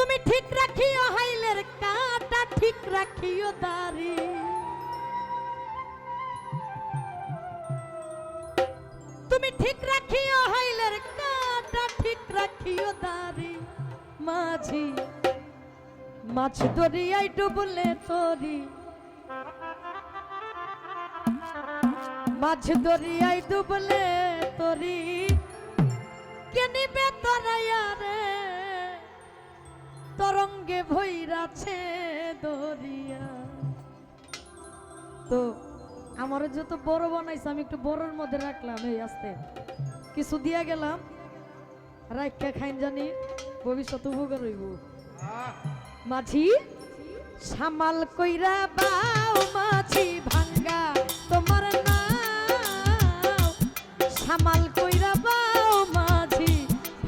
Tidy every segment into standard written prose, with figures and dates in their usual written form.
তুমি ঠিক রাখিও হাইলের কাটা, ঠিক রাখিও দাড়ি। তুমি ঠিক রাখিও হাইলের কাটা, ঠিক রাখিও দাড়ি। মাঝি মাছ দরিয়ায় ডুবলে তরি, মাছ দরিয়ায় ডুবলে তরি, কে নিবে তরাইয়া রে, তরঙ্গে ভৈরাছে দরিয়া। তো আমার যত বড় বানাইছে আমি একটু বড়র মধ্যে রাখলাম, এই আস্তে কিছু দিয়া গেলাম, রাইখা খাইন জানি ভবিষ্যৎ উপকার হইব। মাঝি সামাল কইরা বাও, মাঝি ভাঙ্গা তোমার নাও, সামাল কইরা বাও মাঝি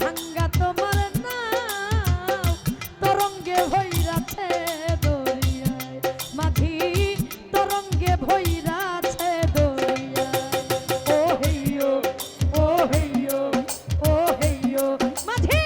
ভাঙ্গা তোমার নাও, তরঙ্গে ভৈরাছে দরিয়ায়, মাঝি তরঙ্গে ভৈরাছে দরিয়ায়। ও হেইয়ো, ও হেইয়ো, ও হেইয়ো মাঝি।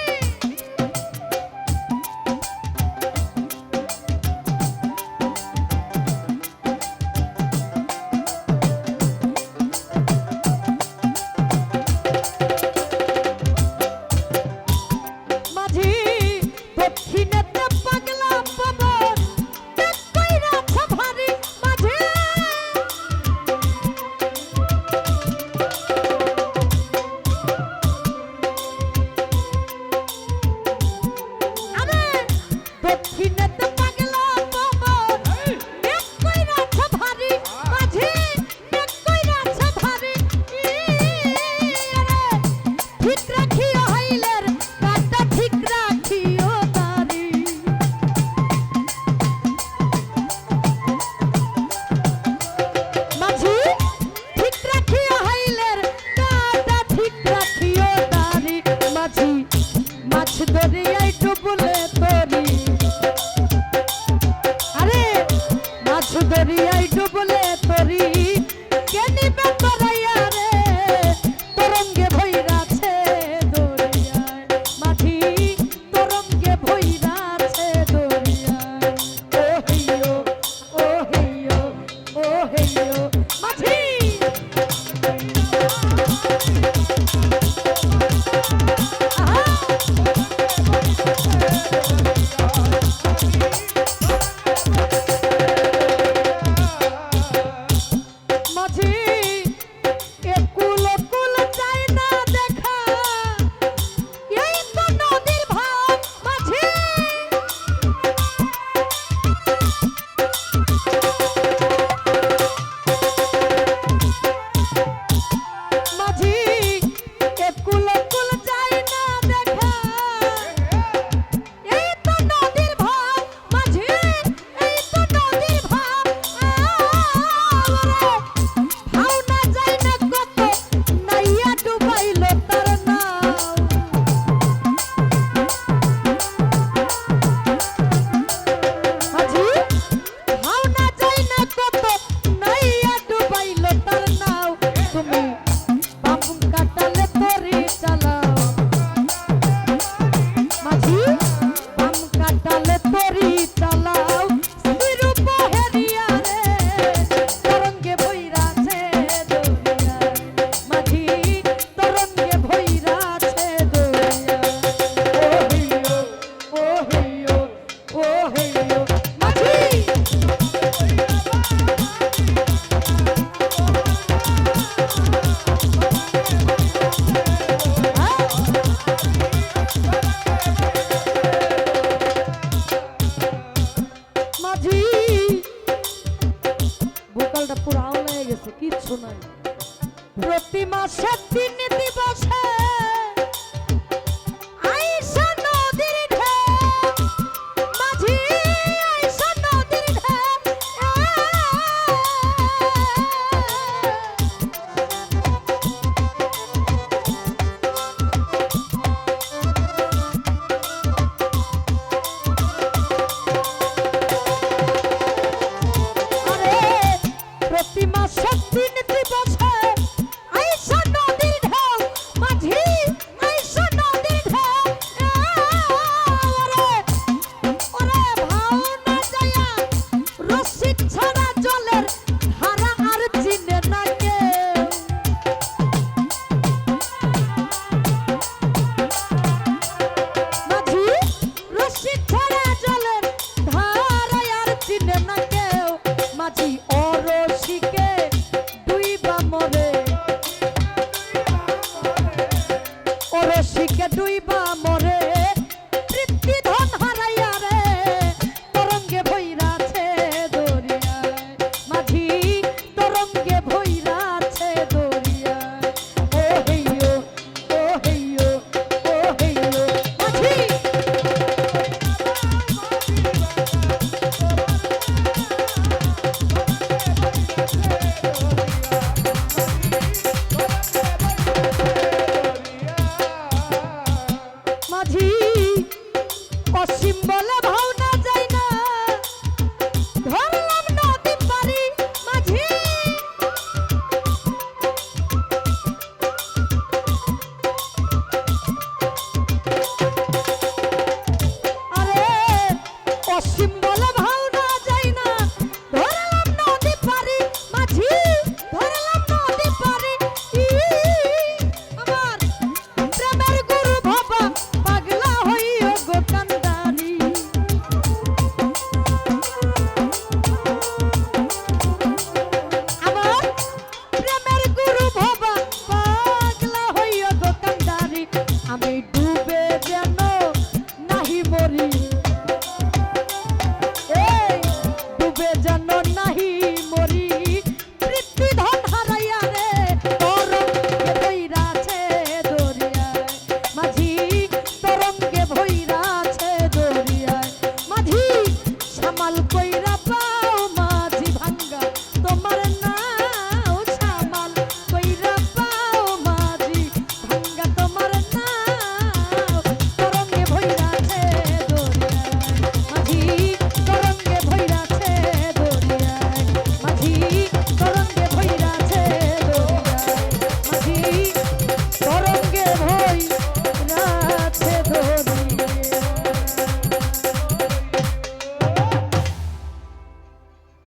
অসীম বলে ভাওনা